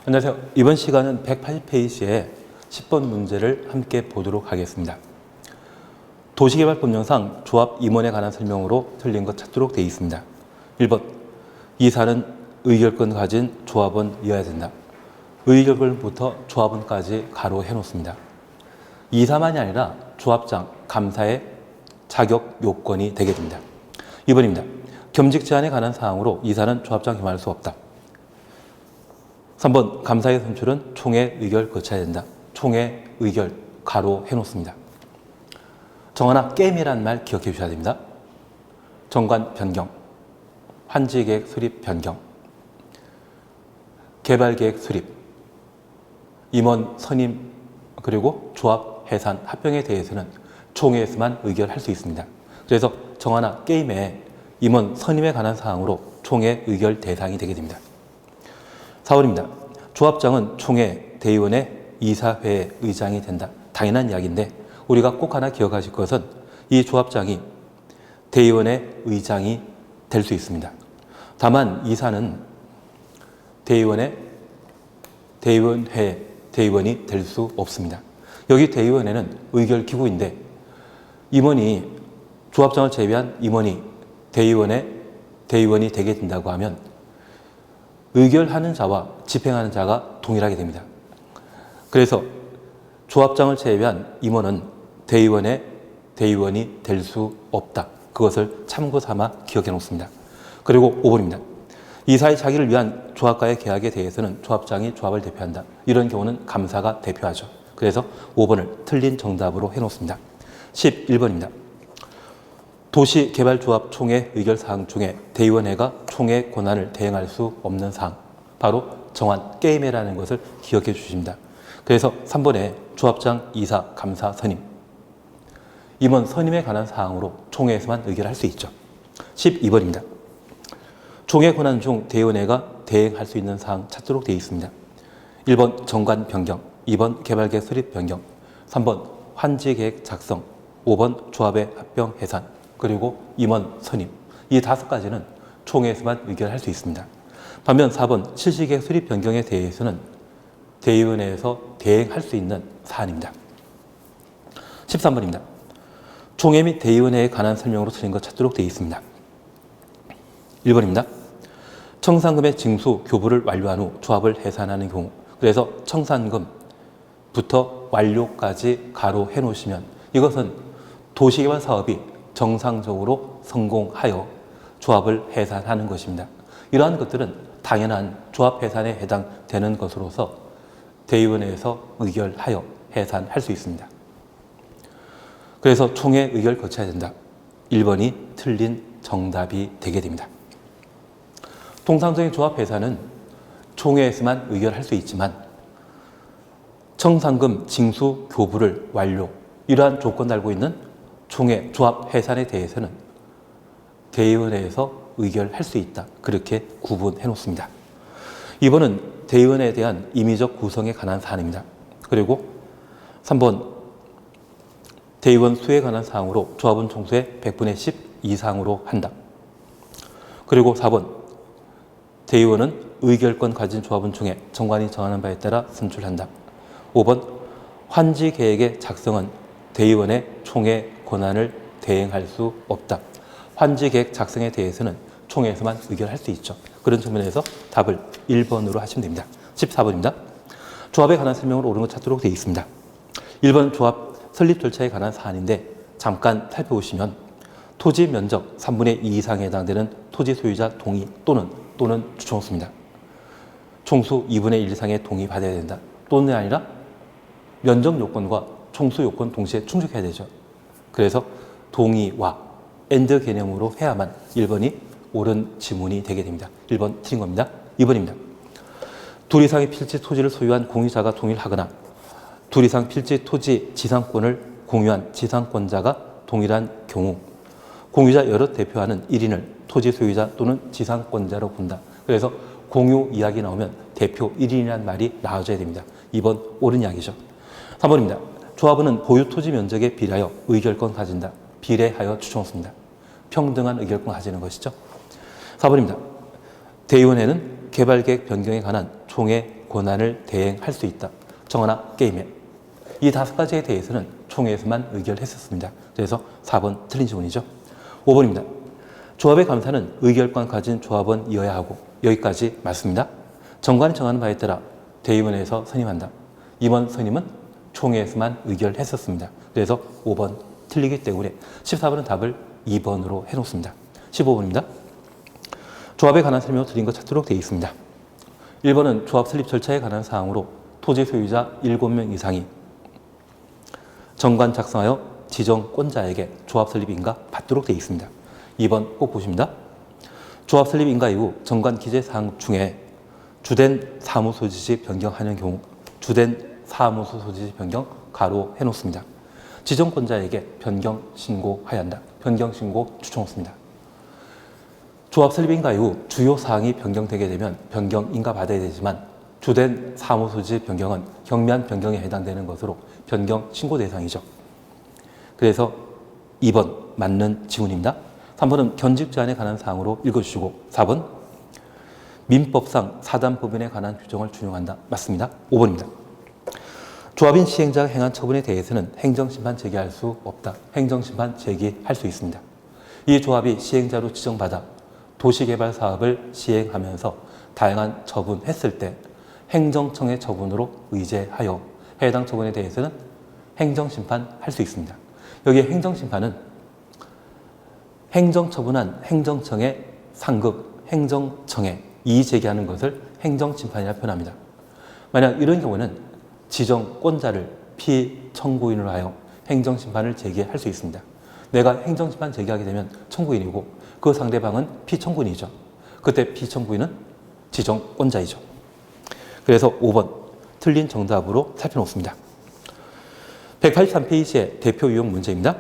안녕하세요. 이번 시간은 180페이지의 10번 문제를 함께 보도록 하겠습니다. 도시개발법령상 조합 임원에 관한 설명으로 틀린 것 찾도록 되어 있습니다. 1번, 이사는 의결권 가진 조합원이어야 된다. 의결권부터 조합원까지 가로 해놓습니다. 이사만이 아니라 조합장, 감사의 자격 요건이 되게 됩니다. 2번입니다. 겸직 제한에 관한 사항으로 이사는 조합장 겸할 수 없다. 3번, 감사의 선출은 총회 의결 거쳐야 된다. 총회 의결 가로 해놓습니다. 정하나 게임이라는 말 기억해 주셔야 됩니다. 정관 변경, 환지계획 수립 변경, 개발계획 수립, 임원 선임 그리고 조합 해산 합병에 대해서는 총회에서만 의결할 수 있습니다. 그래서 정하나 게임의 임원 선임에 관한 사항으로 총회 의결 대상이 되게 됩니다. 4번입니다. 조합장은 총회 대의원의 이사회의 의장이 된다. 당연한 이야기인데 우리가 꼭 하나 기억하실 것은 이 조합장이 대의원의 의장이 될 수 있습니다. 다만 이사는 대의원의 대의원이 될 수 없습니다. 여기 대의원회는 의결기구인데 임원이 조합장을 제외한 임원이 대의원이 되게 된다고 하면 의결하는 자와 집행하는 자가 동일하게 됩니다. 그래서 조합장을 제외한 임원은 대의원이 될 수 없다. 그것을 참고 삼아 기억해 놓습니다. 그리고 5번입니다. 이사의 자기를 위한 조합과의 계약에 대해서는 조합장이 조합을 대표한다. 이런 경우는 감사가 대표하죠. 그래서 5번을 틀린 정답으로 해놓습니다. 11번입니다. 도시개발조합 총회 의결사항 중에 대의원회가 총회 권한을 대행할 수 없는 사항, 바로 정한 게임회라는 것을 기억해 주십니다. 그래서 3번에 조합장, 이사, 감사, 선임, 임원 선임에 관한 사항으로 총회에서만 의결할 수 있죠. 12번입니다. 총회 권한 중 대의원회가 대행할 수 있는 사항 찾도록 되어 있습니다. 1번 정관 변경, 2번 개발계획 수립 변경, 3번 환지계획 작성, 5번 조합의 합병 해산, 그리고 임원 선임. 이 5가지는 총회에서만 의결할 수 있습니다. 반면 4번 실시계획 수립 변경에 대해서는 대의원회에서 대행할 수 있는 사안입니다. 13번입니다. 총회 및 대의원회에 관한 설명으로 틀린 것 찾도록 되어 있습니다. 1번입니다. 청산금의 징수, 교부를 완료한 후 조합을 해산하는 경우, 그래서 청산금부터 완료까지 가로 해놓으시면 이것은 도시개발 사업이 정상적으로 성공하여 조합을 해산하는 것입니다. 이러한 것들은 당연한 조합 해산에 해당되는 것으로서 대의원회에서 의결하여 해산할 수 있습니다. 그래서 총회 의결 거쳐야 된다. 1번이 틀린 정답이 되게 됩니다. 통상적인 조합 해산은 총회에서만 의결할 수 있지만 청산금 징수 교부를 완료, 이러한 조건 달고 있는 총회 조합 해산에 대해서는 대의원회에서 의결할 수 있다. 그렇게 구분해 놓습니다. 2번은 대의원회에 대한 임의적 구성에 관한 사안입니다. 그리고 3번 대의원 수에 관한 사항으로 조합원 총수의 100분의 10 이상으로 한다. 그리고 4번 대의원은 의결권 가진 조합원 중에 정관이 정하는 바에 따라 선출한다. 5번 환지계획의 작성은 대의원의 총회 권한을 대행할 수 없다. 환지계획 작성에 대해서는 총회에서만 의결할 수 있죠. 그런 측면에서 답을 1번으로 하시면 됩니다. 14번입니다. 조합에 관한 설명으로 옳은 것 찾도록 되어 있습니다. 1번 조합 설립 절차에 관한 사안인데 잠깐 살펴보시면 토지 면적 3분의 2 이상에 해당되는 토지 소유자 동의 또는 주총수입니다. 총수 2분의 1 이상의 동의 받아야 된다. 또는 아니라 면적 요건과 총수 요건 동시에 충족해야 되죠. 그래서 동의와 AND 개념으로 해야만 1번이 옳은 지문이 되게 됩니다. 1번 틀린 겁니다. 2번입니다. 둘 이상의 필지 토지를 소유한 공유자가 동의를 하거나 둘 이상 필지 토지 지상권을 공유한 지상권자가 동일한 경우 공유자 여럿 대표하는 1인을 토지 소유자 또는 지상권자로 본다. 그래서 공유 이야기 나오면 대표 1인이라는 말이 나와줘야 됩니다. 2번 옳은 이야기죠. 3번입니다. 조합원은 보유 토지 면적에 비례하여 의결권 가진다. 비례하여 추천했습니다. 평등한 의결권 가지는 것이죠. 4번입니다. 대의원회는 개발계획 변경에 관한 총회 권한을 대행할 수 있다. 정하나 게임에. 이 5가지에 대해서는 총회에서만 의결했었습니다. 그래서 4번 틀린 지문이죠. 5번입니다. 조합의 감사는 의결권 가진 조합원이어야 하고 여기까지 맞습니다. 정관이 정하는 바에 따라 대의원에서 선임한다. 임원 선임은 총회에서만 의결했었습니다. 그래서 5번 틀리기 때문에 14번은 답을 2번으로 해놓습니다. 15번입니다. 조합에 관한 설명을 드린 것 찾도록 되어 있습니다. 1번은 조합 설립 절차에 관한 사항으로 토지 소유자 7명 이상이 정관 작성하여 지정권자에게 조합 설립 인가 받도록 되어 있습니다. 2번 꼭 보십니다. 조합 설립 인가 이후 정관 기재 사항 중에 주된 사무소 지시 변경하는 경우 주된 사무소 소지 변경 가로 해놓습니다. 지정권자에게 변경 신고해야 한다. 변경 신고 추천했습니다. 조합 설립 인가 이후 주요 사항이 변경되게 되면 변경 인가 받아야 되지만 주된 사무소지 변경은 경미한 변경에 해당되는 것으로 변경 신고 대상이죠. 그래서 2번 맞는 지문입니다. 3번은 견직 제한에 관한 사항으로 읽어주시고 4번 민법상 사단법인에 관한 규정을 준용한다. 맞습니다. 5번입니다. 조합인 시행자가 행한 처분에 대해서는 행정심판 제기할 수 없다. 행정심판 제기할 수 있습니다. 이 조합이 시행자로 지정받아 도시개발 사업을 시행하면서 다양한 처분했을 때 행정청의 처분으로 의제하여 해당 처분에 대해서는 행정심판할 수 있습니다. 여기에 행정심판은 행정처분한 행정청의 상급 행정청에 이의 제기하는 것을 행정심판이라 표현합니다. 만약 이런 경우는 지정권자를 피청구인으로 하여 행정심판을 제기할 수 있습니다. 내가 행정심판 제기하게 되면 청구인이고 그 상대방은 피청구인이죠. 그때 피청구인은 지정권자이죠. 그래서 5번 틀린 정답으로 살펴놓습니다. 183페이지의 대표 유형 문제입니다.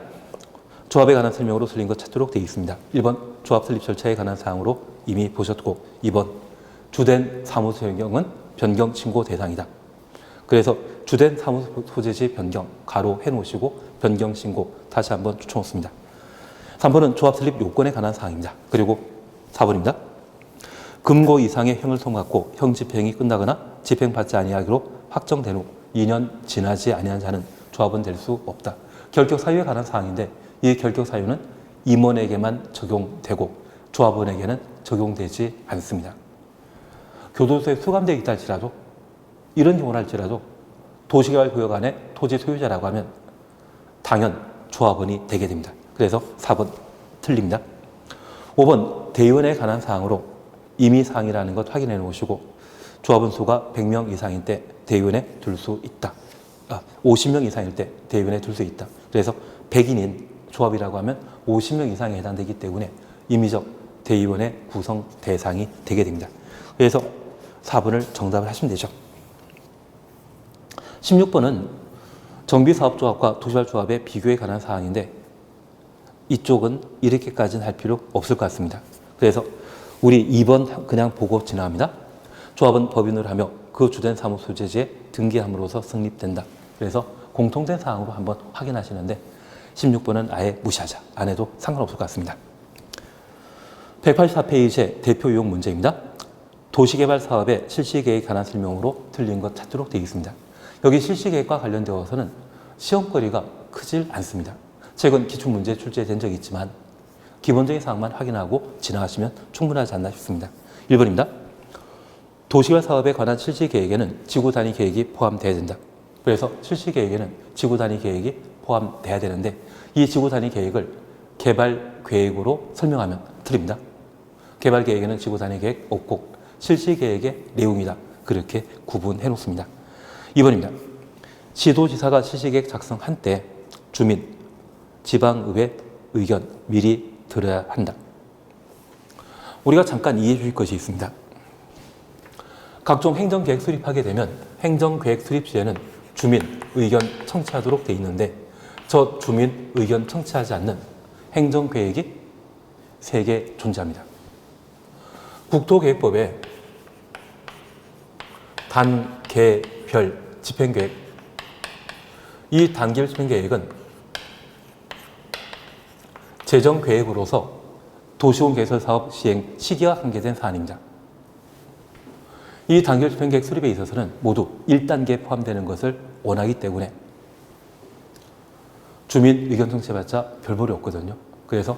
조합에 관한 설명으로 틀린 것 찾도록 되어 있습니다. 1번 조합 설립 절차에 관한 사항으로 이미 보셨고 2번 주된 사무소 변경은 변경 신고 대상이다. 그래서 주된 사무소 소재지 변경 가로 해놓으시고 변경 신고 다시 한번 추천했습니다. 3번은 조합 설립 요건에 관한 사항입니다. 그리고 4번입니다. 금고 이상의 형을 선고받고 형 집행이 끝나거나 집행받지 아니하기로 확정된 후 2년 지나지 아니한 자는 조합원 될 수 없다. 결격 사유에 관한 사항인데 이 결격 사유는 임원에게만 적용되고 조합원에게는 적용되지 않습니다. 교도소에 수감되어 있다 할지라도 이런 경우를 할지라도 도시개발구역 안에 토지 소유자라고 하면 당연 조합원이 되게 됩니다. 그래서 4번 틀립니다. 5번 대의원에 관한 사항으로 임의사항이라는 것 확인해 놓으시고 조합원 수가 100명 이상일 때 대의원에 둘 수 있다. 50명 이상일 때 대의원에 둘 수 있다. 그래서 100인인 조합이라고 하면 50명 이상에 해당되기 때문에 임의적 대의원의 구성 대상이 되게 됩니다. 그래서 4번을 정답을 하시면 되죠. 16번은 정비사업조합과 도시발조합의 비교에 관한 사항인데 이쪽은 이렇게까지는 할 필요 없을 것 같습니다. 그래서 우리 2번 그냥 보고 지나갑니다. 조합은 법인을 하며 그 주된 사무소재지에 등기함으로써 성립된다. 그래서 공통된 사항으로 한번 확인하시는데 16번은 아예 무시하자. 안 해도 상관없을 것 같습니다. 184페이지의 대표 유형 문제입니다. 도시개발 사업의 실시계획에 관한 설명으로 틀린 것 찾도록 되어 있습니다. 여기 실시계획과 관련되어서는 시험거리가 크질 않습니다. 최근 기출문제 출제된 적이 있지만 기본적인 사항만 확인하고 지나가시면 충분하지 않나 싶습니다. 1번입니다. 도시개발 사업에 관한 실시계획에는 지구단위 계획이 포함되어야 된다. 그래서 실시계획에는 지구단위 계획이 포함돼야 되는데 이 지구단위 계획을 개발계획으로 설명하면 틀립니다. 개발계획에는 지구단위 계획 없고 실시계획의 내용이다. 그렇게 구분해 놓습니다. 2번입니다. 시도지사가 실시계획 작성한 때 주민, 지방의회 의견 미리 들어야 한다. 우리가 잠깐 이해해 주실 것이 있습니다. 각종 행정계획 수립하게 되면 행정계획 수립 시에는 주민 의견 청취하도록 되어 있는데 저 주민 의견 청취하지 않는 행정계획이 3개 존재합니다. 국토계획법에 단계별 집행계획, 이 단계별 집행계획은 재정계획으로서 도시공개설 사업 시행 시기가 한계된 사안입니다. 이 단계별 집행계획 수립에 있어서는 모두 1단계에 포함되는 것을 원하기 때문에 주민 의견 청취해봤자 별볼이 없거든요. 그래서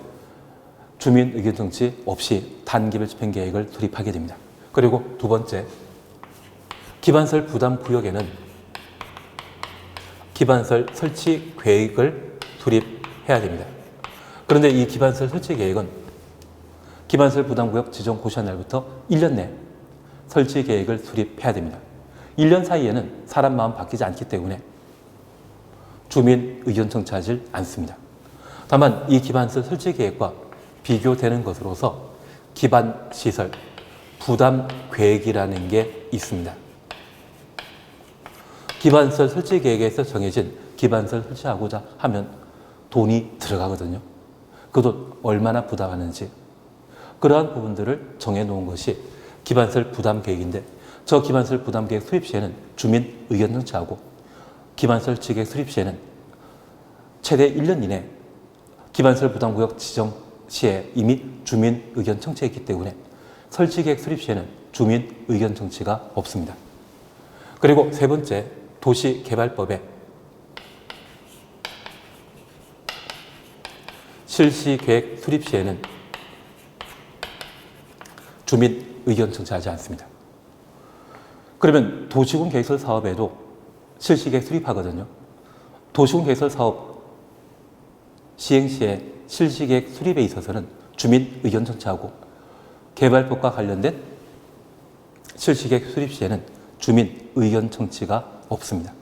주민 의견 청취 없이 단계별 집행계획을 수립하게 됩니다. 그리고 두 번째, 기반시설 부담 구역에는 기반시설 설치 계획을 수립해야 됩니다. 그런데 이 기반시설 설치 계획은 기반시설 부담구역 지정 고시한 날부터 1년 내 설치 계획을 수립해야 됩니다. 1년 사이에는 사람 마음 바뀌지 않기 때문에 주민 의견 청취하지 않습니다. 다만 이 기반시설 설치 계획과 비교되는 것으로서 기반시설 부담 계획이라는 게 있습니다. 기반시설 설치 계획에서 정해진 기반시설 설치하고자 하면 돈이 들어가거든요. 그 돈 얼마나 부담하는지 그러한 부분들을 정해놓은 것이 기반시설 부담 계획인데, 저 기반시설 부담 계획 수립 시에는 주민 의견 청취하고 기반시설 설치 계획 수립 시에는 최대 1년 이내 기반시설 부담구역 지정 시에 이미 주민 의견 청취했기 때문에 설치 계획 수립 시에는 주민 의견 청취가 없습니다. 그리고 세 번째, 도시개발법에 실시계획 수립 시에는 주민 의견 청취하지 않습니다. 그러면 도시군 개설 사업에도 실시계획 수립하거든요. 도시군 개설 사업 시행 시에 실시계획 수립에 있어서는 주민 의견 청취하고 개발법과 관련된 실시계획 수립 시에는 주민 의견 청취가 없습니다.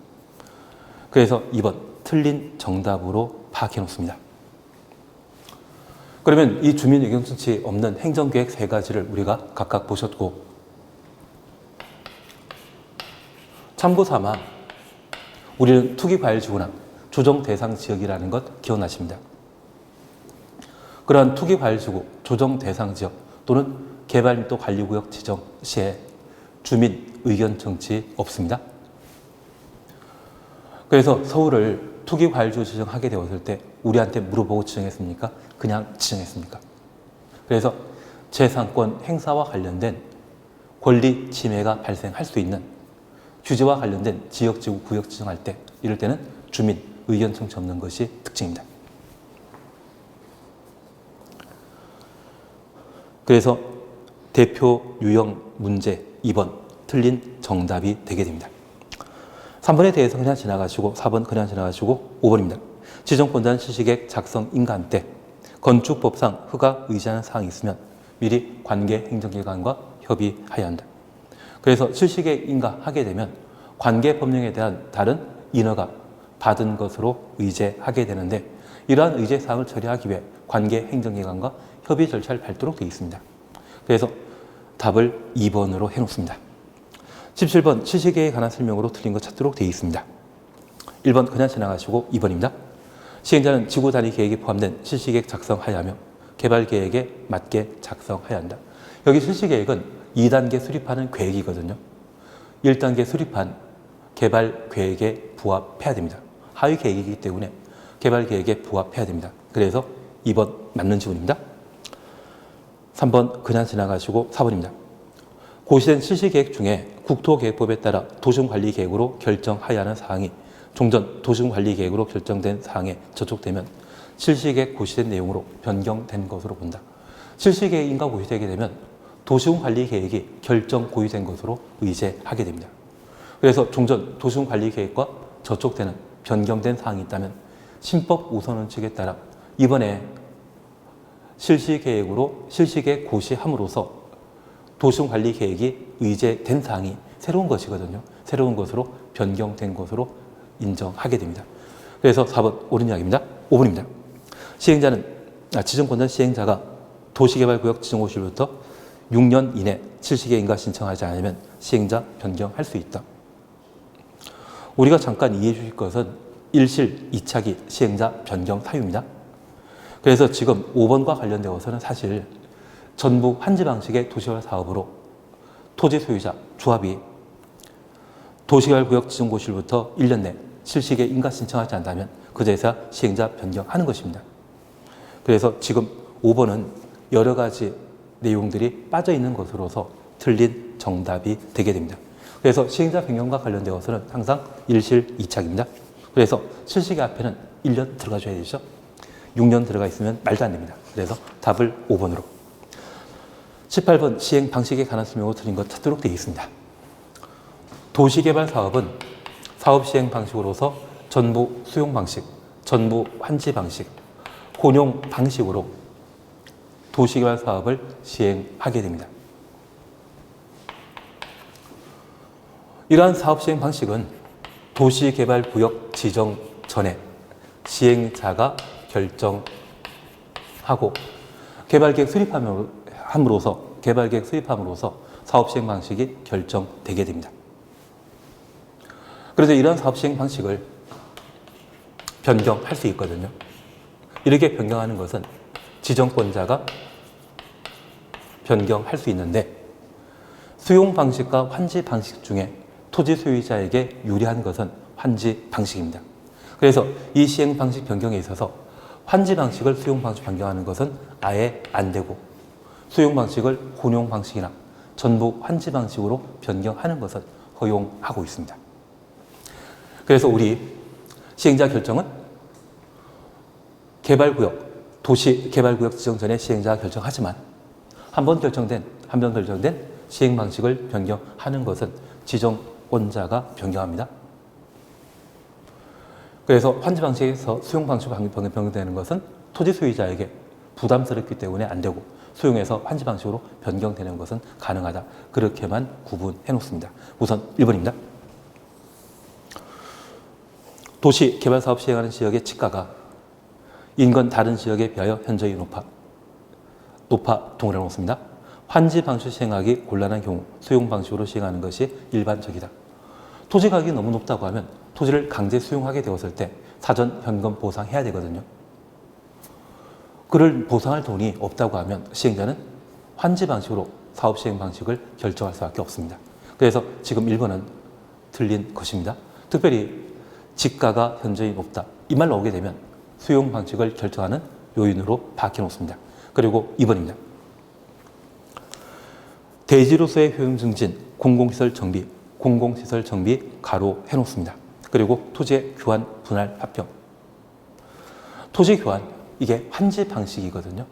그래서 2번 틀린 정답으로 파악해 놓습니다. 그러면 이 주민 의견 청취 없는 행정계획 세 가지를 우리가 각각 보셨고, 참고 삼아 우리는 투기과열지구나 조정 대상 지역이라는 것 기억나십니다. 그러한 투기과열지구 조정 대상 지역 또는 개발밀도 관리구역 지정 시에 주민 의견 청취 없습니다. 그래서 서울을 투기과열지구 지정하게 되었을 때 우리한테 물어보고 지정했습니까? 그냥 지정했습니까? 그래서 재산권 행사와 관련된 권리 침해가 발생할 수 있는 규제와 관련된 지역지구 구역 지정할 때 이럴 때는 주민 의견 청취 없는 것이 특징입니다. 그래서 대표 유형 문제 2번 틀린 정답이 되게 됩니다. 3번에 대해서 그냥 지나가시고 4번 그냥 지나가시고 5번입니다. 지정권자는 실시계획 작성 인가한 때 건축법상 허가 의지하는 사항이 있으면 미리 관계 행정기관과 협의하여야 한다. 그래서 실시계획 인가하게 되면 관계 법령에 대한 다른 인허가 받은 것으로 의제하게 되는데, 이러한 의제 사항을 처리하기 위해 관계 행정기관과 협의 절차를 밟도록 되어 있습니다. 그래서 답을 2번으로 해놓습니다. 17번 실시계획에 관한 설명으로 틀린 것 찾도록 되어 있습니다. 1번 그냥 지나가시고 2번입니다. 시행자는 지구 단위 계획에 포함된 실시계획 작성하여야 하며 개발계획에 맞게 작성하여야 한다. 여기 실시계획은 2단계 수립하는 계획이거든요. 1단계 수립한 개발계획에 부합해야 됩니다. 하위 계획이기 때문에 개발계획에 부합해야 됩니다. 그래서 2번 맞는 지문입니다. 3번 그냥 지나가시고 4번입니다. 고시된 실시계획 중에 국토계획법에 따라 도시군관리계획으로 결정하여야 하는 사항이 종전 도시군관리계획으로 결정된 사항에 저촉되면 실시계획 고시된 내용으로 변경된 것으로 본다. 실시계획 인가 고시되게 되면 도시군관리계획이 결정 고시된 것으로 의제하게 됩니다. 그래서 종전 도시군관리계획과 저촉되는 변경된 사항이 있다면 신법 우선원칙에 따라 이번에 실시계획으로 실시계획 고시함으로써 도시군관리계획이 의제된 사항이 새로운 것이거든요. 새로운 것으로 변경된 것으로 인정하게 됩니다. 그래서 4번 옳은 이야기입니다. 5번입니다. 지정권자는 시행자가 도시개발구역 지정고시로부터 6년 이내 실시계획 인가 신청하지 않으면 시행자 변경할 수 있다. 우리가 잠깐 이해해 주실 것은 1실 2차기 시행자 변경 사유입니다. 그래서 지금 5번과 관련되어서는 사실 전북 한지 방식의 도시개발 사업으로 토지 소유자, 조합이 도시개발구역 지정고시로부터 1년 내 실시계획 인가 신청하지 않다면 그제서야 시행자 변경하는 것입니다. 그래서 지금 5번은 여러 가지 내용들이 빠져 있는 것으로서 틀린 정답이 되게 됩니다. 그래서 시행자 변경과 관련되어서는 항상 일실이착입니다. 그래서 실시기 앞에는 1년 들어가줘야 되죠. 6년 들어가 있으면 말도 안 됩니다. 그래서 답을 5번으로. 18번 시행 방식에 관한 설명으로 틀린 것 찾도록 되어 있습니다. 도시개발 사업은 사업 시행 방식으로서 전부 수용 방식, 전부 환지 방식, 혼용 방식으로 도시개발 사업을 시행하게 됩니다. 이러한 사업 시행 방식은 도시개발구역 지정 전에 시행자가 결정하고 개발계획 수립함으로써 사업 시행 방식이 결정되게 됩니다. 그래서 이러한 사업 시행 방식을 변경할 수 있거든요. 이렇게 변경하는 것은 지정권자가 변경할 수 있는데 수용 방식과 환지 방식 중에 토지 소유자에게 유리한 것은 환지 방식입니다. 그래서 이 시행 방식 변경에 있어서 환지 방식을 수용 방식 변경하는 것은 아예 안 되고 수용 방식을 혼용 방식이나 전부 환지 방식으로 변경하는 것은 허용하고 있습니다. 그래서 우리 시행자 결정은 도시 개발구역 지정 전에 시행자가 결정하지만 한 번 결정된 시행 방식을 변경하는 것은 지정권자가 변경합니다. 그래서 환지 방식에서 수용 방식으로 변경되는 것은 토지 소유자에게 부담스럽기 때문에 안 되고 수용해서 환지 방식으로 변경되는 것은 가능하다. 그렇게만 구분해 놓습니다. 우선 1번입니다. 도시 개발 사업 시행하는 지역의 지가가 인근 다른 지역에 비하여 현저히 높아 동그래 놓습니다. 환지 방식 시행하기 곤란한 경우 수용 방식으로 시행하는 것이 일반적이다. 토지 가격이 너무 높다고 하면 토지를 강제 수용하게 되었을 때 사전 현금 보상해야 되거든요. 그를 보상할 돈이 없다고 하면 시행자는 환지 방식으로 사업 시행 방식을 결정할 수밖에 없습니다. 그래서 지금 1번은 틀린 것입니다. 특별히 지가가 현저히 높다. 이 말 나오게 되면 수용 방식을 결정하는 요인으로 박혀 놓습니다. 그리고 2번입니다. 대지로서의 효용 증진, 공공시설 정비 가로 해놓습니다. 그리고 토지의 교환, 분할, 합병. 토지 교환, 이게 환지 방식이거든요.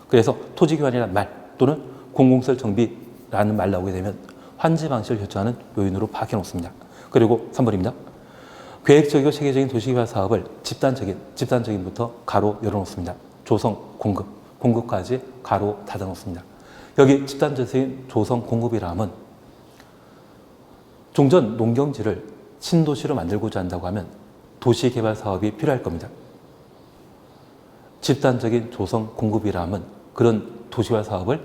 그래서 토지 교환이라는 말 또는 공공시설 정비라는 말 나오게 되면 환지 방식을 결정하는 요인으로 박혀 놓습니다. 그리고 3번입니다. 계획적이고 체계적인 도시개발 사업을 집단적인부터 가로 열어놓습니다. 조성, 공급까지 가로 닫아놓습니다. 여기 집단적인 조성, 공급이라 하면 종전 농경지를 신도시로 만들고자 한다고 하면 도시개발 사업이 필요할 겁니다. 집단적인 조성, 공급이라 하면 그런 도시개발 사업을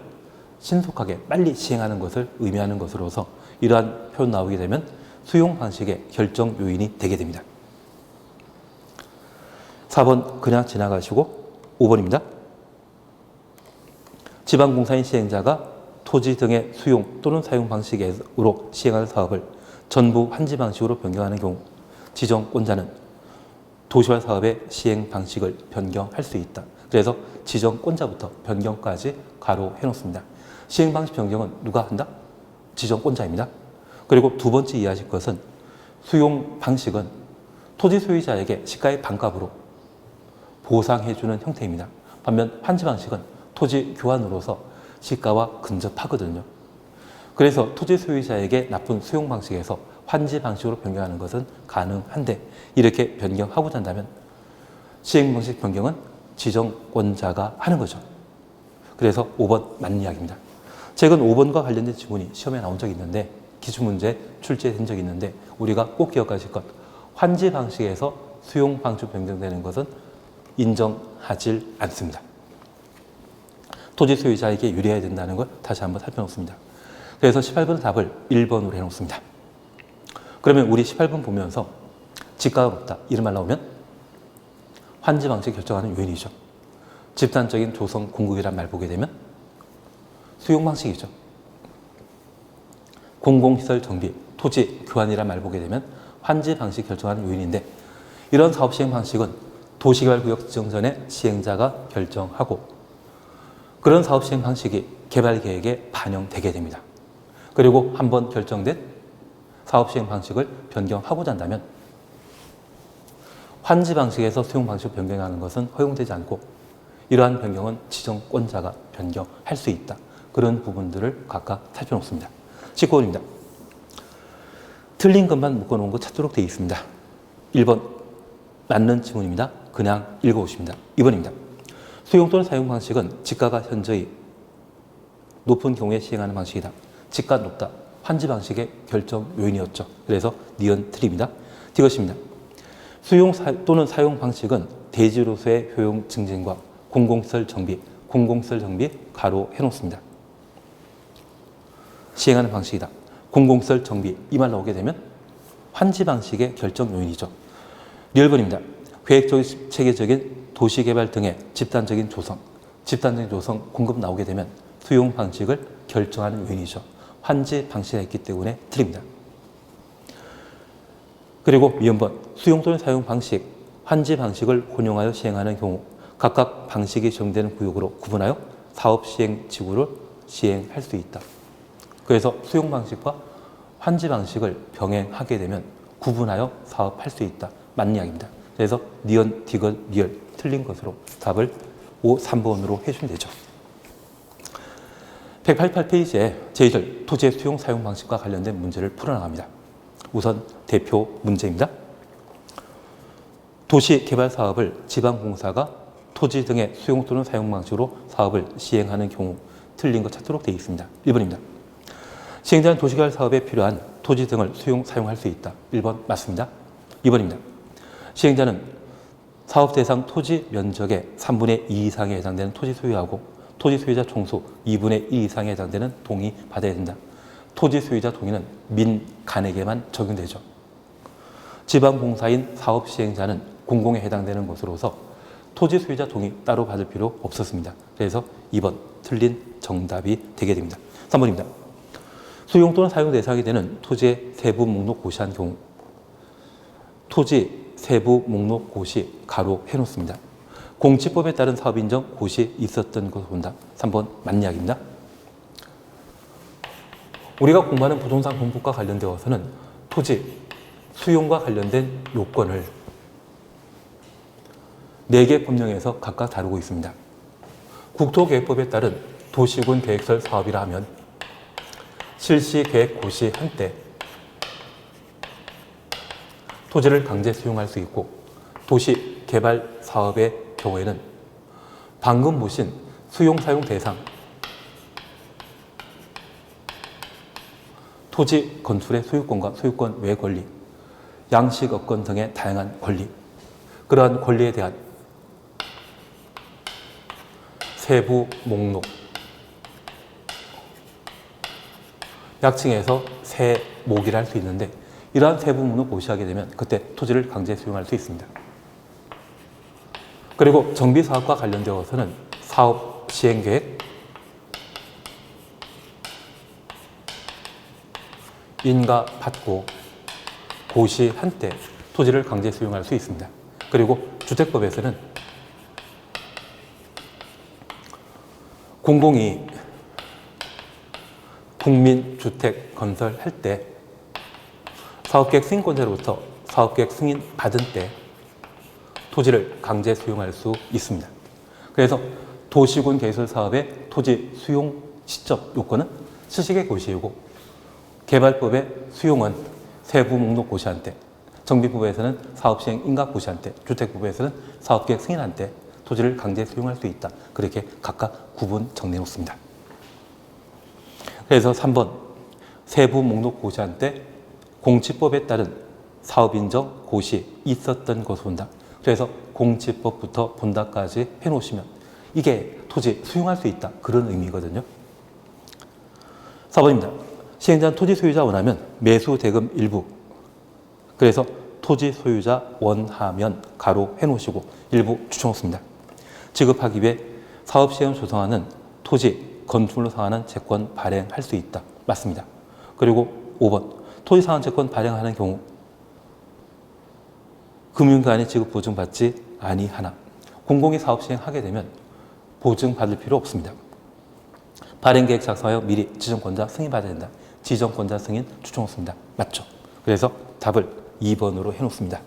신속하게 빨리 시행하는 것을 의미하는 것으로서 이러한 표현 나오게 되면 수용 방식의 결정 요인이 되게 됩니다. 4번 그냥 지나가시고 5번입니다. 지방공사인 시행자가 토지 등의 수용 또는 사용 방식으로 시행하는 사업을 전부 환지 방식으로 변경하는 경우 지정권자는 도시개발 사업의 시행 방식을 변경할 수 있다. 그래서 지정권자부터 변경까지 가로 해놓습니다. 시행 방식 변경은 누가 한다? 지정권자입니다. 그리고 두 번째 이해하실 것은 수용 방식은 토지 소유자에게 시가의 반값으로 보상해주는 형태입니다. 반면 환지 방식은 토지 교환으로서 시가와 근접하거든요. 그래서 토지 소유자에게 나쁜 수용 방식에서 환지 방식으로 변경하는 것은 가능한데 이렇게 변경하고자 한다면 시행 방식 변경은 지정권자가 하는 거죠. 그래서 5번 맞는 이야기입니다. 최근 5번과 관련된 지문이 시험에 나온 적이 있는데 기출문제 출제된 적이 있는데 우리가 꼭 기억하실 것, 환지 방식에서 수용 방식 변경되는 것은 인정하지 않습니다. 토지 소유자에게 유리해야 된다는 걸 다시 한번 살펴놓습니다. 그래서 18번 답을 1번으로 해놓습니다. 그러면 우리 18번 보면서 지가가 높다 이런 말 나오면 환지 방식 결정하는 요인이죠. 집단적인 조성 공급이란 말 보게 되면 수용 방식이죠. 공공시설 정비, 토지 교환이란 말 보게 되면 환지 방식 결정하는 요인인데 이런 사업 시행 방식은 도시개발구역 지정 전에 시행자가 결정하고 그런 사업 시행 방식이 개발 계획에 반영되게 됩니다. 그리고 한번 결정된 사업 시행 방식을 변경하고자 한다면 환지 방식에서 수용 방식을 변경하는 것은 허용되지 않고 이러한 변경은 지정권자가 변경할 수 있다. 그런 부분들을 각각 살펴놓습니다. 19번입니다. 틀린 것만 묶어놓은 거 찾도록 되어 있습니다. 1번 맞는 지문입니다. 그냥 읽어오십니다. 2번입니다. 수용 또는 사용 방식은 지가가 현저히 높은 경우에 시행하는 방식이다. 지가 높다. 환지 방식의 결정 요인이었죠. 그래서 니은 틀립니다. D것입니다. 수용 또는 사용 방식은 대지로서의 효용 증진과 공공시설 정비 가로 해놓습니다. 시행하는 방식이다. 공공시설 정비 이 말 나오게 되면 환지 방식의 결정 요인이죠. 리얼번입니다. 계획적 체계적인 도시개발 등의 집단적인 조성 공급 나오게 되면 수용 방식을 결정하는 요인이죠. 환지 방식이 있기 때문에 틀립니다. 그리고 미음번 수용 또는 사용 방식, 환지 방식을 혼용하여 시행하는 경우 각각 방식이 적용되는 구역으로 구분하여 사업 시행 지구를 시행할 수 있다. 그래서 수용 방식과 환지 방식을 병행하게 되면 구분하여 사업할 수 있다. 맞는 이야기입니다. 그래서 니은, 디귿, 리얼 틀린 것으로 답을 3번으로 해주면 되죠. 188페이지에 제1절 토지의 수용 사용 방식과 관련된 문제를 풀어나갑니다. 우선 대표 문제입니다. 도시개발 사업을 지방공사가 토지 등의 수용 또는 사용 방식으로 사업을 시행하는 경우 틀린 것 찾도록 되어 있습니다. 1번입니다. 시행자는 도시개발 사업에 필요한 토지 등을 수용, 사용할 수 있다. 1번 맞습니다. 2번입니다. 시행자는 사업 대상 토지 면적의 3분의 2 이상에 해당되는 토지 소유하고 토지 소유자 총수 2분의 2 이상에 해당되는 동의 받아야 된다. 토지 소유자 동의는 민간에게만 적용되죠. 지방공사인 사업 시행자는 공공에 해당되는 것으로서 토지 소유자 동의 따로 받을 필요 없었습니다. 그래서 2번 틀린 정답이 되게 됩니다. 3번입니다. 수용 또는 사용 대상이 되는 토지의 세부 목록 고시한 경우 토지 세부 목록 고시 가로 해놓습니다. 공지법에 따른 사업 인정 고시 있었던 것을 본다. 3번 맞는 이야기입니다. 우리가 공부하는 부동산 공법과 관련되어서는 토지 수용과 관련된 요건을 4개 법령에서 각각 다루고 있습니다. 국토계획법에 따른 도시군 계획설 사업이라 하면 실시계획 고시 한때 토지를 강제 수용할 수 있고 도시개발 사업의 경우에는 방금 보신 수용사용 대상, 토지 건축의 소유권과 소유권 외 권리, 양식업권 등의 다양한 권리, 그러한 권리에 대한 세부 목록, 약칭해서 세목이라 할 수 있는데 이러한 세부 목록 고시하게 되면 그때 토지를 강제 수용할 수 있습니다. 그리고 정비사업과 관련되어서는 사업 시행계획, 인가 받고 고시한 때 토지를 강제 수용할 수 있습니다. 그리고 주택법에서는 공공이 국민주택 건설할 때 사업계획 승인권자로부터 사업계획 승인 받은 때 토지를 강제 수용할 수 있습니다. 그래서 도시군 개설 사업의 토지 수용 시점 요건은 실시계획 고시이고 개발법의 수용은 세부 목록 고시한 때, 정비법에서는 사업시행 인가 고시한 때, 주택법에서는 사업계획 승인한 때 토지를 강제 수용할 수 있다. 그렇게 각각 구분 정리해 놓습니다. 그래서 3번 세부 목록 고시한 때 공지법에 따른 사업인정 고시 있었던 것으로 본다. 그래서 공지법부터 본다까지 해놓으시면 이게 토지 수용할 수 있다. 그런 의미거든요. 4번입니다. 시행자는 토지 소유자 원하면 매수 대금 일부. 그래서 토지 소유자 원하면 가로 해놓으시고 일부 추천했습니다. 지급하기 위해 사업 시행을 조성하는 토지 건축물로 상환한 채권 발행할 수 있다. 맞습니다. 그리고 5번 토지 상환 채권 발행하는 경우 금융기관이 지급 보증받지 아니하나. 공공이 사업 시행하게 되면 보증받을 필요 없습니다. 발행계획 작성하여 미리 지정권자 승인받아야 된다. 지정권자 승인 추천호수입니다. 맞죠? 그래서 답을 2번으로 해놓습니다.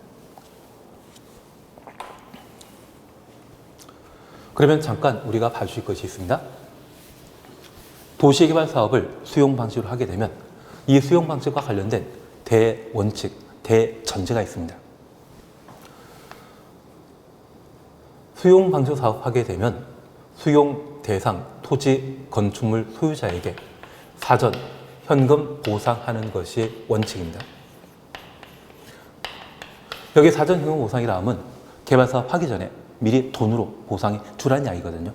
그러면 잠깐 우리가 봐주실 것이 있습니다. 도시개발 사업을 수용 방식으로 하게 되면 이 수용 방식과 관련된 대원칙, 대전제가 있습니다. 수용 방식 사업하게 되면 수용 대상 토지 건축물 소유자에게 사전 현금 보상하는 것이 원칙입니다. 여기 사전 현금 보상이라 함은 개발 사업 하기 전에 미리 돈으로 보상해 주라는 이야기거든요.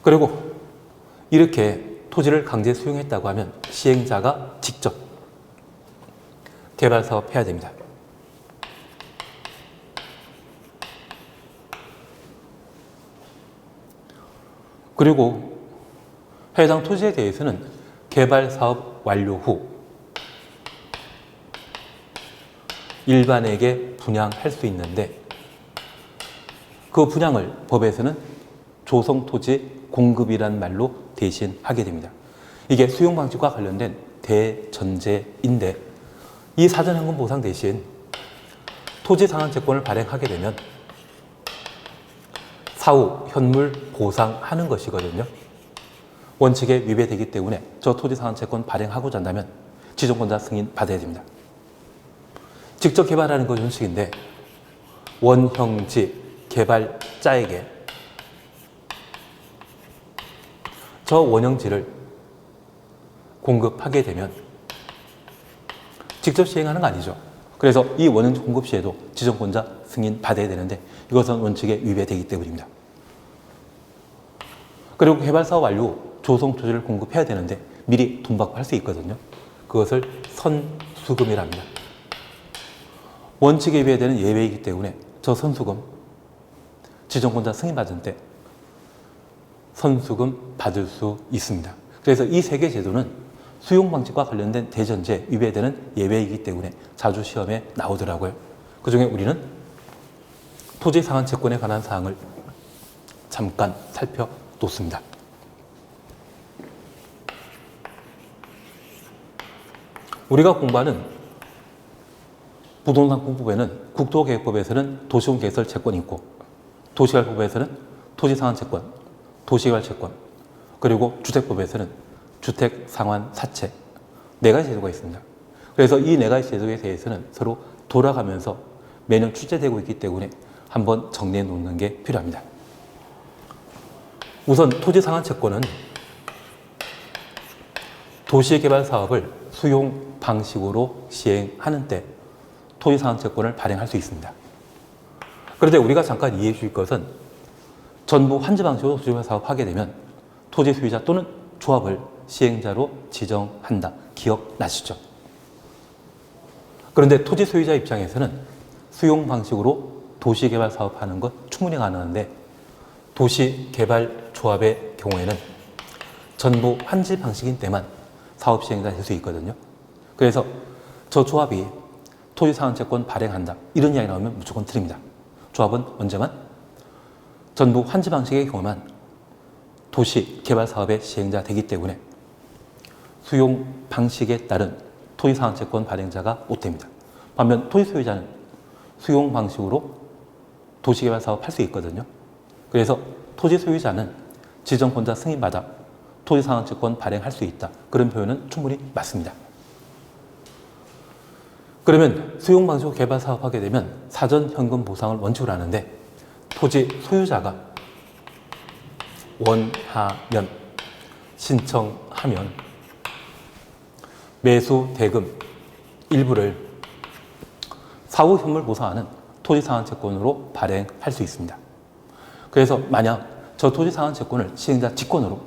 그리고 이렇게 토지를 강제 수용했다고 하면 시행자가 직접 개발 사업 해야 됩니다. 그리고 해당 토지에 대해서는 개발 사업 완료 후 일반에게 분양할 수 있는데 그 분양을 법에서는 조성토지 공급이란 말로 대신하게 됩니다. 이게 수용 방식과 관련된 대전제인데 이 사전현금 보상 대신 토지 상환 채권을 발행하게 되면 사후 현물 보상하는 것이거든요. 원칙에 위배되기 때문에 저 토지 상환 채권 발행하고자 한다면 지정권자 승인 받아야 됩니다. 직접 개발하는 건 원칙인데 원형지 개발자에게 저 원형지를 공급하게 되면 직접 시행하는 거 아니죠. 그래서 이 원형지 공급 시에도 지정권자 승인 받아야 되는데 이것은 원칙에 위배되기 때문입니다. 그리고 개발사업 완료 후 조성토지를 공급해야 되는데 미리 돈 받고 할 수 있거든요. 그것을 선수금이라 합니다. 원칙에 위배되는 예외이기 때문에 저 선수금 지정권자 승인 받을 때 선수금 받을 수 있습니다. 그래서 이 세 개 제도는 수용 방식과 관련된 대전제 위배되는 예외이기 때문에 자주 시험에 나오더라고요. 그중에 우리는 토지 상환 채권에 관한 사항을 잠깐 살펴놓습니다. 우리가 공부하는 부동산공법에는 국토계획법에서는 도시공개설 채권이 있고 도시개발법에서는 토지상환 채권, 도시개발 채권, 그리고 주택법에서는 주택상환 사채 4가지 제도가 있습니다. 그래서 이 4가지 제도에 대해서는 서로 돌아가면서 매년 출제되고 있기 때문에 한번 정리해 놓는 게 필요합니다. 우선 토지상환 채권은 도시개발 사업을 수용 방식으로 시행하는 때 토지상환 채권을 발행할 수 있습니다. 그런데 우리가 잠깐 이해해 주실 것은 전부 환지 방식으로 도시개발 사업하게 되면 토지 소유자 또는 조합을 시행자로 지정한다. 기억나시죠? 그런데 토지 소유자 입장에서는 수용 방식으로 도시개발 사업하는 것 충분히 가능한데 도시개발 조합의 경우에는 전부 환지 방식인 때만 사업 시행자 될 수 있거든요. 그래서 저 조합이 토지상환채권 발행한다. 이런 이야기 나오면 무조건 틀립니다. 조합은 언제만? 전부 환지 방식의 경우만 도시개발 사업의 시행자 되기 때문에 수용 방식에 따른 토지상환채권 발행자가 못 됩니다. 반면 토지 소유자는 수용 방식으로 도시개발 사업 할 수 있거든요. 그래서 토지 소유자는 지정권자 승인받아 토지상환채권 발행할 수 있다. 그런 표현은 충분히 맞습니다. 그러면 수용 방식으로 개발 사업하게 되면 사전 현금 보상을 원칙으로 하는데 토지 소유자가 원하면 신청하면 매수 대금 일부를 사후 현물 보상하는 토지상환채권으로 발행할 수 있습니다. 그래서 만약 저 토지상환채권을 시행자 직권으로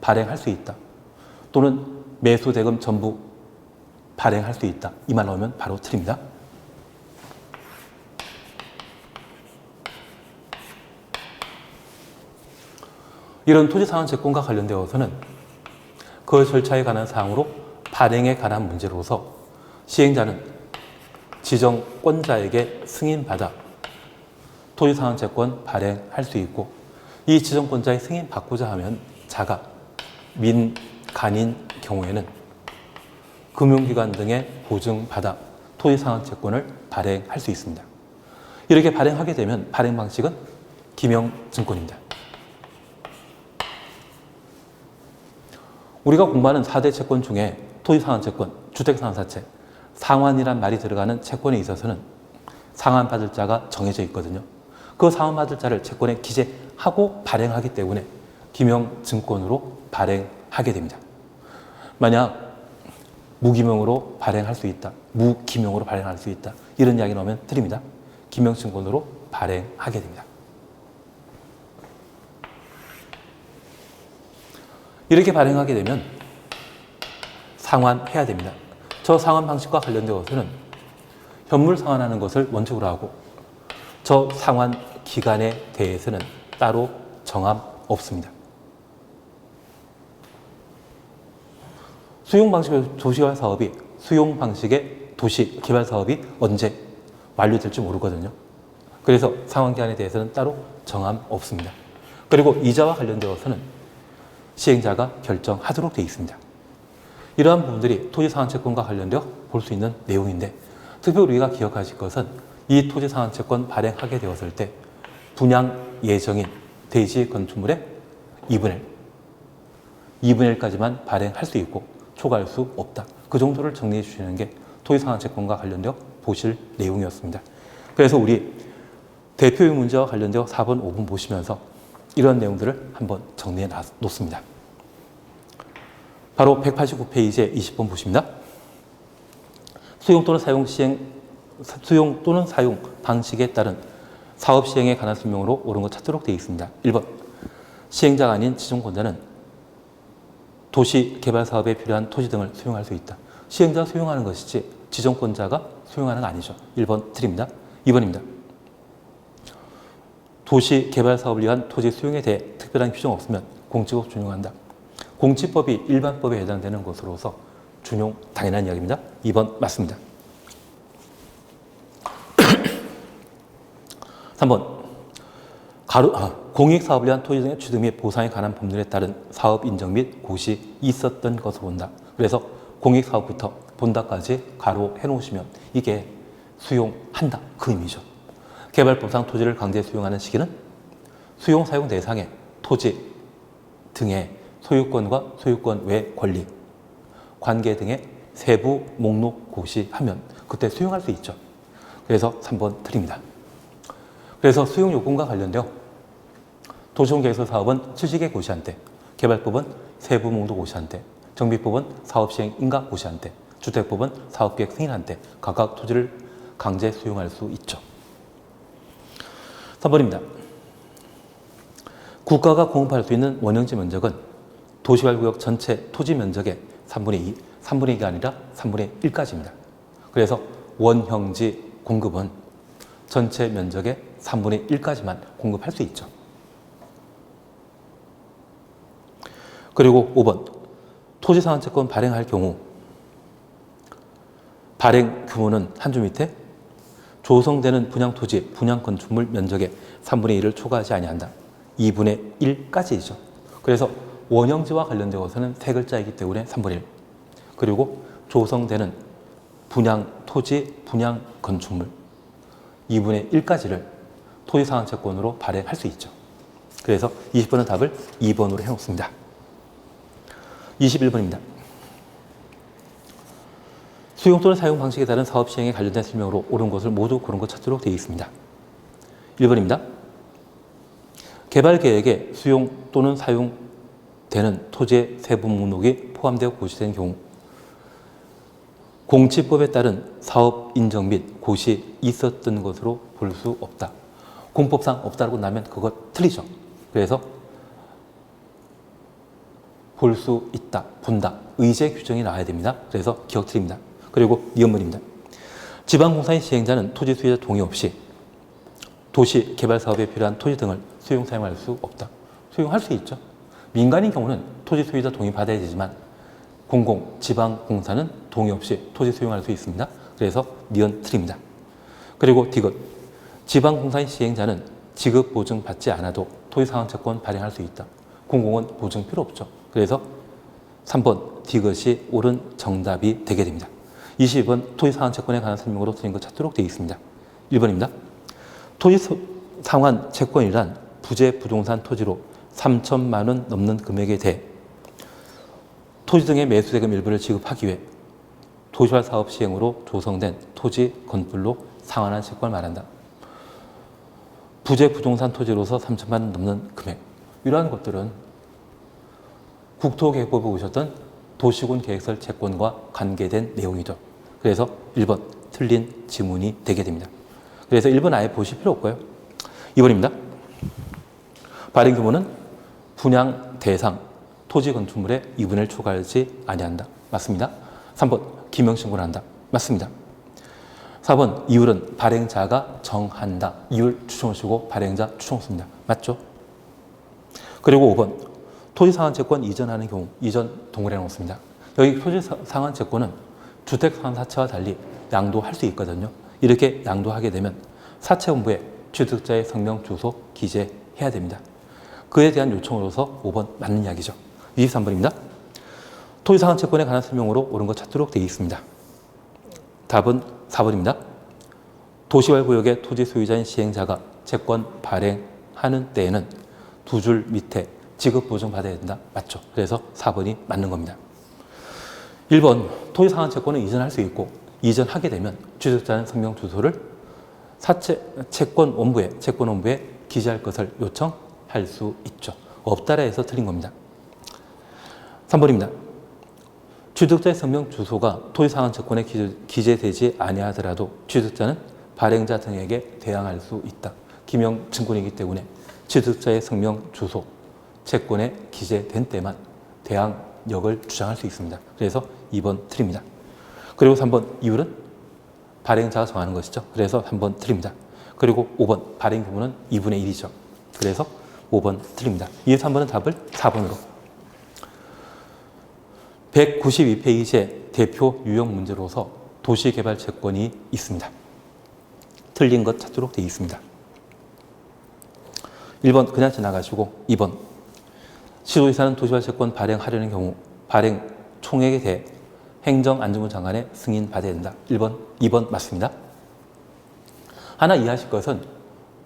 발행할 수 있다. 또는 매수 대금 전부 발행할 수 있다. 이 말 나오면 바로 틀립니다. 이런 토지상환채권과 관련되어서는 그 절차에 관한 사항으로 발행에 관한 문제로서 시행자는 지정권자에게 승인받아 토지상환채권 발행할 수 있고 이 지정권자의 승인받고자 하면 자가 민간인 경우에는 금융기관 등의 보증받아 토지상환채권을 발행할 수 있습니다. 이렇게 발행하게 되면 발행 방식은 기명증권입니다. 우리가 공부하는 4대 채권 중에 토지상환채권, 주택상환사채, 상환이란 말이 들어가는 채권에 있어서는 상환받을 자가 정해져 있거든요. 그 상환받을 자를 채권에 기재하고 발행하기 때문에 기명증권으로 발행하게 됩니다. 만약 무기명으로 발행할 수 있다, 무기명으로 발행할 수 있다, 이런 이야기 나오면 틀립니다. 기명증권으로 발행하게 됩니다. 이렇게 발행하게 되면 상환해야 됩니다. 저 상환 방식과 관련되어서는 현물 상환하는 것을 원칙으로 하고 저 상환 기간에 대해서는 따로 정함 없습니다. 수용 방식의 도시개발 사업이 수용 방식의 도시 개발 사업이 언제 완료될지 모르거든요. 그래서 상환 기한에 대해서는 따로 정함 없습니다. 그리고 이자와 관련되어서는 시행자가 결정하도록 되어 있습니다. 이러한 부분들이 토지상환채권과 관련되어 볼 수 있는 내용인데, 특별히 우리가 기억하실 것은 이 토지상환채권 발행하게 되었을 때 분양 예정인 대지 건축물의 2분의 1까지만 발행할 수 있고 초과할 수 없다. 그 정도를 정리해 주시는 게 토지상환채권과 관련되어 보실 내용이었습니다. 그래서 우리 대표의 문제와 관련되어 4번, 5번 보시면서 이런 내용들을 한번 정리해 놓습니다. 바로 189페이지에 20번 보십니다. 수용 또는 사용 방식에 따른 사업 시행에 관한 설명으로 옳은 것 찾도록 되어 있습니다. 1번, 시행자가 아닌 지정권자는 도시 개발 사업에 필요한 토지 등을 수용할 수 있다. 시행자가 수용하는 것이지 지정권자가 수용하는 건 아니죠. 1번 드립니다. 2번입니다. 도시 개발 사업을 위한 토지 수용에 대해 특별한 규정 없으면 공지법 준용한다. 공지법이 일반법에 해당되는 것으로서 준용 당연한 이야기입니다. 2번 맞습니다. 3번, 공익사업을 위한 토지 등의 취득 및 보상에 관한 법률에 따른 사업 인정 및 고시 있었던 것으로 본다. 그래서 공익사업부터 본다까지 가로해 놓으시면 이게 수용한다, 그 의미죠. 개발법상 토지를 강제 수용하는 시기는 수용 사용 대상의 토지 등의 소유권과 소유권 외 권리, 관계 등의 세부 목록 고시하면 그때 수용할 수 있죠. 그래서 3번 드립니다. 그래서 수용 요건과 관련되어 도시공개설 사업은 취직의 고시한때, 개발법은 세부 목록 고시한때, 정비법은 사업시행 인가 고시한때, 주택법은 사업계획 승인한때 각각 토지를 강제 수용할 수 있죠. 3번입니다. 국가가 공급할 수 있는 원형지 면적은 도시개발구역 전체 토지 면적의 3분의 2, 3분의 2가 아니라 3분의 1까지입니다. 그래서 원형지 공급은 전체 면적의 3분의 1까지만 공급할 수 있죠. 그리고 5번, 토지상환채권 발행할 경우 발행 규모는 한 줄 밑에 조성되는 분양토지, 분양건축물 면적의 3분의 1을 초과하지 아니한다. 2분의 1까지이죠. 그래서 원형지와 관련되어서는 세 글자이기 때문에 3분의 1. 그리고 조성되는 분양토지, 분양건축물 2분의 1까지를 토지상환채권으로 발행할 수 있죠. 그래서 20번은 답을 2번으로 해놓습니다. 21번입니다. 수용 또는 사용 방식에 따른 사업 시행에 관련된 설명으로 옳은 것을 모두 고른 것 찾도록 되어 있습니다. 1번입니다. 개발 계획에 수용 또는 사용되는 토지의 세부 목록이 포함되어 고시된 경우 공지법에 따른 사업 인정 및 고시 있었던 것으로 볼 수 없다. 공법상 없다고 나면 그거 틀리죠. 그래서 볼 수 있다, 본다, 의제 규정이 나와야 됩니다. 그래서 기억 틀립니다. 그리고 2번입니다. 지방공사의 시행자는 토지 수요자 동의 없이 도시 개발 사업에 필요한 토지 등을 수용 사용할 수 없다. 수용할 수 있죠. 민간인 경우는 토지 수요자 동의 받아야 되지만 공공, 지방공사는 동의 없이 토지 수용할 수 있습니다. 그래서 니은 틀립니다. 그리고 디귿, 지방공사의 시행자는 지급 보증 받지 않아도 토지상환채권 발행할 수 있다. 공공은 보증 필요 없죠. 그래서 3번 D것이 옳은 정답이 되게 됩니다. 22번 토지 상환 채권에 관한 설명으로 틀린 것 찾도록 되어 있습니다. 1번입니다. 토지 상환 채권이란 부재 부동산 토지로 3천만 원 넘는 금액에 대해 토지 등의 매수세금 일부를 지급하기 위해 도시화 사업 시행으로 조성된 토지 건물로 상환한 채권을 말한다. 부재 부동산 토지로서 3천만 원 넘는 금액. 이러한 것들은 국토계획법에 보셨던 도시군 계획설 채권과 관계된 내용이죠. 그래서 1번 틀린 지문이 되게 됩니다. 그래서 1번 아예 보실 필요 없고요. 2번입니다. 발행 규모는 분양 대상 토지 건축물의 2분의 1 초과하지 아니한다. 맞습니다. 3번 기명신고를 한다. 맞습니다. 4번 이율은 발행자가 정한다. 이율 추정을 쓰고 발행자 추정을 씁니다. 맞죠? 그리고 5번 토지 상환 채권 이전하는 경우 이전 동그라미 놓습니다. 여기 토지 상환 채권은 주택 상환 사채와 달리 양도할 수 있거든요. 이렇게 양도하게 되면 사채원부에 취득자의 성명, 주소 기재해야 됩니다. 그에 대한 요청으로서 5번 맞는 이야기죠. 23번입니다. 토지 상환 채권에 관한 설명으로 옳은 것 찾도록 되어 있습니다. 답은 4번입니다. 도시활구역의 토지 소유자인 시행자가 채권 발행하는 때에는 두 줄 밑에 지급 보증 받아야 된다. 맞죠? 그래서 4번이 맞는 겁니다. 1번 토지 상환 채권은 이전할 수 있고 이전하게 되면 취득자는 성명 주소를 채권원부에 기재할 것을 요청할 수 있죠. 없다라 해서 틀린 겁니다. 3번입니다. 취득자의 성명 주소가 토지 상환 채권에 기재되지 아니하더라도 취득자는 발행자 등에게 대항할 수 있다. 기명 증권이기 때문에 취득자의 성명 주소 채권에 기재된 때만 대항력을 주장할 수 있습니다. 그래서 2번 틀립니다. 그리고 3번 이율은 발행자가 정하는 것이죠. 그래서 3번 틀립니다. 그리고 5번 발행 규모는 2분의 1이죠. 그래서 5번 틀립니다. 2, 3번은 답을 4번으로. 192페이지의 대표 유형 문제로서 도시개발 채권이 있습니다. 틀린 것 찾도록 되어 있습니다. 1번 그냥 지나가시고 2번 시도지사는 도시개발 채권 발행하려는 경우 발행 총액에 대해 행정안전부 장관의 승인 받아야 된다. 1번, 2번 맞습니다. 하나 이해하실 것은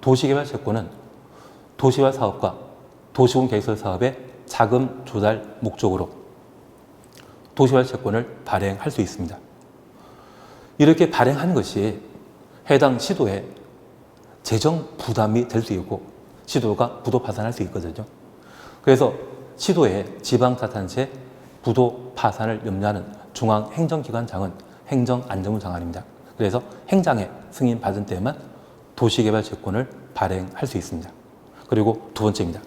도시개발 채권은 도시개발 사업과 도시군 계획설 사업의 자금 조달 목적으로 도시개발 채권을 발행할 수 있습니다. 이렇게 발행하는 것이 해당 시도에 재정 부담이 될 수 있고 시도가 부도 파산할 수 있거든요. 그래서 시도의 지방자치단체 부도 파산을 염려하는 중앙행정기관장은 행정안전부 장관입니다. 그래서 행장의 승인 받은 때만 도시개발 채권을 발행할 수 있습니다. 그리고 두 번째입니다.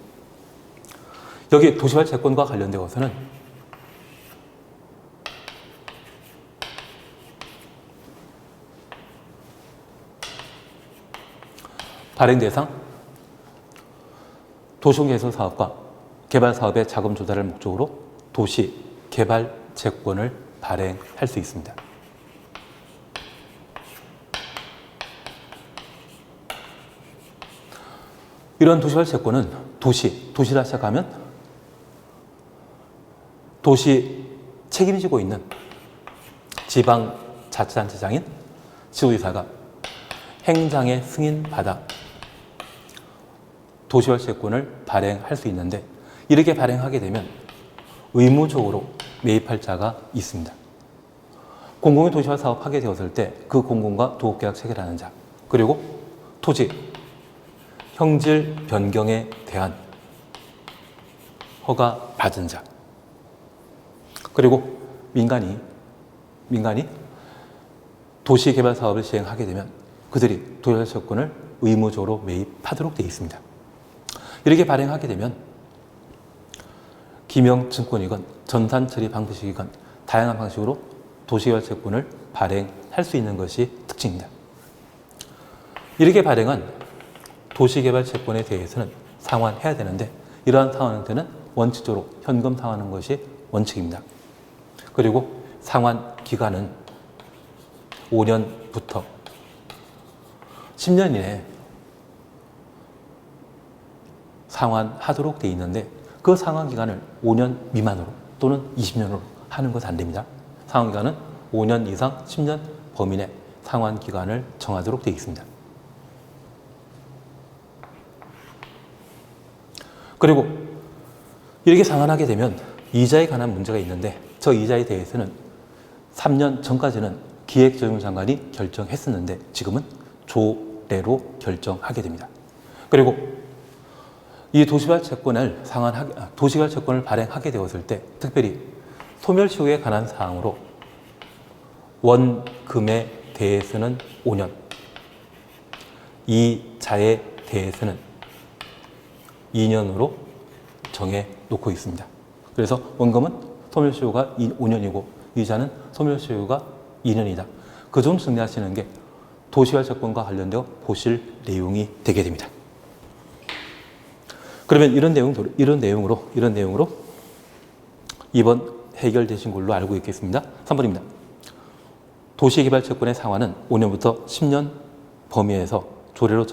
여기 도시개발 채권과 관련되어서는 발행 대상, 도시개발 사업과 개발 사업의 자금 조달을 목적으로 도시 개발 채권을 발행할 수 있습니다. 이런 도시개발 채권은 도시라 시작하면 도시 책임지고 있는 지방자치단체장인 시도지사가 행장의 승인받아 도시개발 채권을 발행할 수 있는데 이렇게 발행하게 되면 의무적으로 매입할 자가 있습니다. 공공의 도시개발 사업 하게 되었을 때 그 공공과 도급계약 체결하는 자, 그리고 토지 형질 변경에 대한 허가 받은 자, 그리고 민간이 도시개발 사업을 시행하게 되면 그들이 도시개발 채권을 의무적으로 매입하도록 되어 있습니다. 이렇게 발행하게 되면 기명증권이건 전산처리 방식이건 다양한 방식으로 도시개발 채권을 발행할 수 있는 것이 특징입니다. 이렇게 발행한 도시개발 채권에 대해서는 상환해야 되는데 이러한 상환한테는 원칙적으로 현금 상환하는 것이 원칙입니다. 그리고 상환 기간은 5년부터 10년 이내에 상환하도록 되어 있는데 그 상환 기간을 5년 미만으로 또는 20년으로 하는 것 안 됩니다. 상환기간은 5년 이상 10년 범위 내 상환기간을 정하도록 되어 있습니다. 그리고 이렇게 상환하게 되면 이자에 관한 문제가 있는데 저 이자에 대해서는 3년 전까지는 기획재정장관이 결정했었는데 지금은 조례로 결정하게 됩니다. 그리고 이 도시개발채권을 발행하게 되었을 때 특별히 소멸시효에 관한 사항으로 원금에 대해서는 5년, 이자에 대해서는 2년으로 정해 놓고 있습니다. 그래서 원금은 소멸시효가 5년이고 이자는 소멸시효가 2년이다. 그 점 정리하시는 게 도시개발채권과 관련되어 보실 내용이 되게 됩니다. 그러면 이런 내용으로 2번 해결되신 걸로 알고 있겠습니다. 3번입니다. 도시개발채권의 상환은 5년부터 10년 범위에서 조례로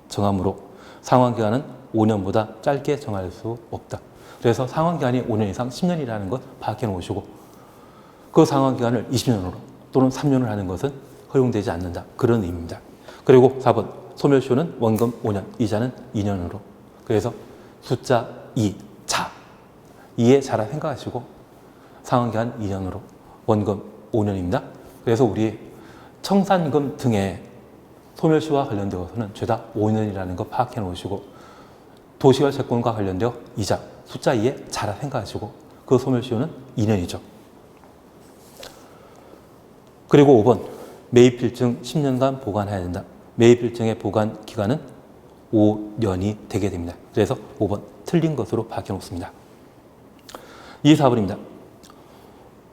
정하므로 상환기간은 5년보다 짧게 정할 수 없다. 그래서 상환기간이 5년 이상 10년이라는 것 파악해 놓으시고 그 상환기간을 20년으로 또는 3년을 하는 것은 허용되지 않는다. 그런 의미입니다. 그리고 4번 소멸시효는 원금 5년, 이자는 2년으로. 그래서 숫자 2, 자. 2의 자라 생각하시고 상환기간 2년으로 원금 5년입니다. 그래서 우리 청산금 등의 소멸시효와 관련되어서는 죄다 5년이라는 거 파악해 놓으시고 도시개발채권과 관련되어 이자 숫자 2의 자라 생각하시고 그 소멸시효는 2년이죠. 그리고 5번 매입필증 10년간 보관해야 된다. 매입필증의 보관 기간은 5년이 되게 됩니다. 그래서 5번 틀린 것으로 파악해 놓습니다. 4번입니다.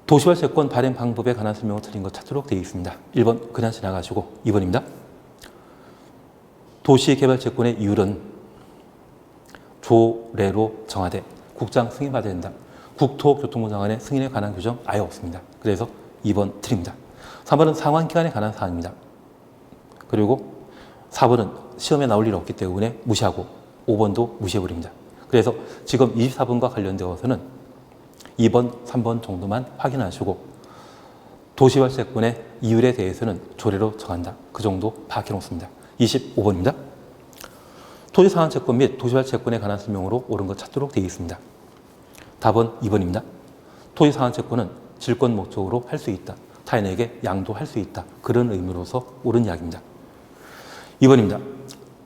도시개발채권 발행 방법에 관한 설명을 틀린 것 찾도록 되어 있습니다. 1번 그냥 지나가시고 2번입니다. 도시개발채권의 이율은 조례로 정하되 국장 승인받아야 된다. 국토교통부 장관의 승인에 관한 규정 아예 없습니다. 그래서 2번 틀립니다. 3번은 상환기간에 관한 사항입니다. 그리고 4번은 시험에 나올 일 없기 때문에 무시하고 5번도 무시해버립니다. 그래서 지금 24번과 관련되어서는 2번, 3번 정도만 확인하시고 도시개발채권의 이율에 대해서는 조례로 정한다. 그 정도 파악해 놓습니다. 25번입니다. 토지상환채권 및 도시개발채권에 관한 설명으로 옳은 것 찾도록 되어 있습니다. 답은 2번입니다. 토지상환채권은 질권 목적으로 할 수 있다. 타인에게 양도할 수 있다. 그런 의미로서 옳은 이야기입니다. 2번입니다.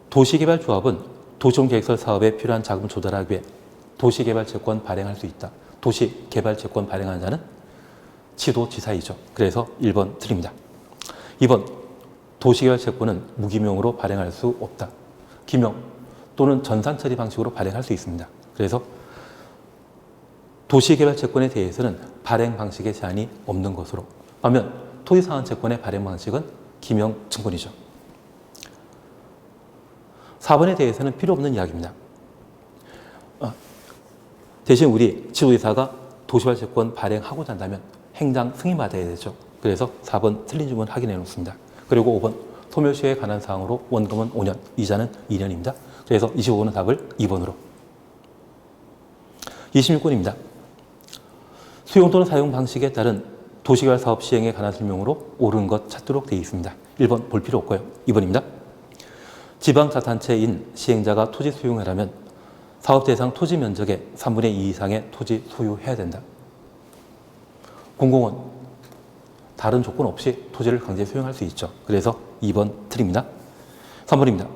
도시개발조합은 도시계획설 사업에 필요한 자금을 조달하기 위해 도시개발채권 발행할 수 있다. 도시개발채권 발행한 자는 지도지사이죠. 그래서 1번 틀립니다. 2번 도시개발채권은 무기명으로 발행할 수 없다. 기명 또는 전산처리 방식으로 발행할 수 있습니다. 그래서 도시개발채권에 대해서는 발행 방식에 제한이 없는 것으로 반면 토지상환채권의 발행 방식은 기명증권이죠. 4번에 대해서는 필요 없는 이야기입니다. 대신 우리 지도지사가 도시개발채권 발행하고자 한다면 행장 승인받아야 되죠. 그래서 4번 틀린 주문 확인해 놓습니다. 그리고 5번 소멸시효에 관한 사항으로 원금은 5년, 이자는 2년입니다. 그래서 25번은 답을 2번으로. 26번입니다. 수용 또는 사용 방식에 따른 도시개발 사업 시행에 관한 설명으로 옳은 것 찾도록 되어 있습니다. 1번 볼 필요 없고요. 2번입니다. 지방자치단체인 시행자가 토지 수용하려면 사업 대상 토지 면적의 3분의 2 이상의 토지 소유해야 된다. 공공은 다른 조건 없이 토지를 강제 수용할 수 있죠. 그래서 2번 틀립니다. 3번입니다.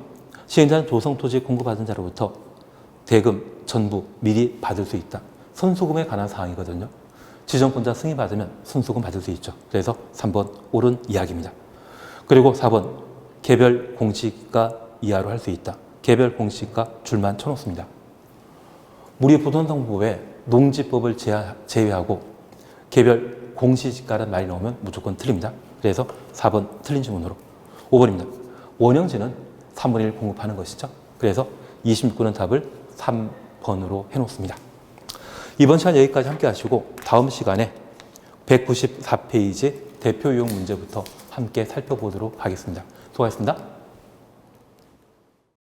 시행자는 조성토지 공급받은 자로부터 대금, 전부 미리 받을 수 있다. 선수금에 관한 사항이거든요. 지정권자 승인받으면 선수금 받을 수 있죠. 그래서 3번 옳은 이야기입니다. 그리고 4번 개별 공시가 이하로 할 수 있다. 개별 공시가 줄만 쳐놓습니다. 우리 부동산법에 농지법을 제외하고 개별 공시지가라는 말이 나오면 무조건 틀립니다. 그래서 4번 틀린 질문으로. 5번입니다. 원형지는 3분의 1 공급하는 것이죠. 그래서 26번은 답을 3번으로 해놓습니다. 이번 시간 여기까지 함께 하시고 다음 시간에 194페이지 대표 유형 문제부터 함께 살펴보도록 하겠습니다. 수고하셨습니다.